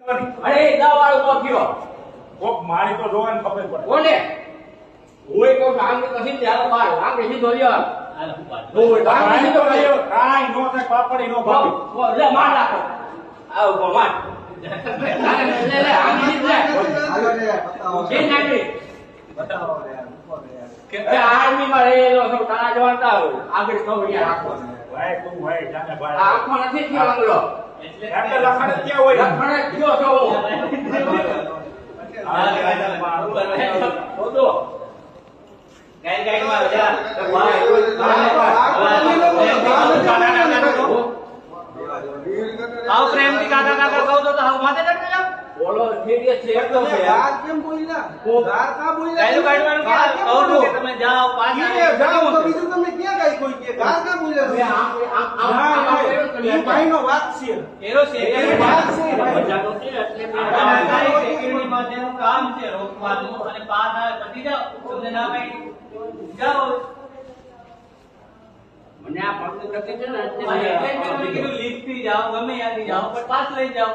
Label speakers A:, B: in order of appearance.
A: અરે દવા વાળો કોફીઓ
B: કોક મારી તો જોવાનું ખબર પડે
A: કોને ઓય કો આંગ કસી ચાલો બાર આંગ સીધો લ્યો ઓય આંગ સીધો લ્યો
B: કાઈ નો થાય પાપડી નો ભાવ
A: લે માર નાખો આવ કો માર લે લે આંગ સીધો લે
C: હાલો ને બતાવો
A: કે નાખી
C: બતાવો યાર
A: કે આર્મી માં રહેલો છો તારા જવાનતા આગળ કહું યાર રાખો
B: ભાઈ તું ભાઈ જાને ભાઈ
A: આંખો નથી થયો આંગળો
B: એટલે લખણ ક્યાં હોય
A: લખણ થયો છો તો ગાઈ ગાઈ માં જા
D: આવ પ્રેમથી કાકા કાકા કહો તો હાવ માથે ચડતો જાવ
A: બોલો સિરિયસ છે એકદમ છે
C: ગાર કેમ બોલી ના ગાર કા બોલી ના
D: ગાયલું કાઢવાનું કે કહો તો કે તમે જાઓ પાછા
C: ઈ જાઓ તો બીજું તમને ક્યાં ગાય કોઈ કે ગાર કા બોલે
A: હવે
C: ઈ ભાઈનો વાત છે
D: એરો છે
C: એ વાત છે
A: મજા તો છે એટલે
D: આ સેક્યુરિટી માટેનું કામ છે રોકવાનું અને પાસ આવે પછી જાઓ તમને ના ભાઈ જાઓ
A: મને આ પગ રખે છે ને
D: એટલે મેં કીધું લીફ્ટ થી જાઓ ગમે ત્યાંથી જાઓ પણ પાસ લઈ જાઓ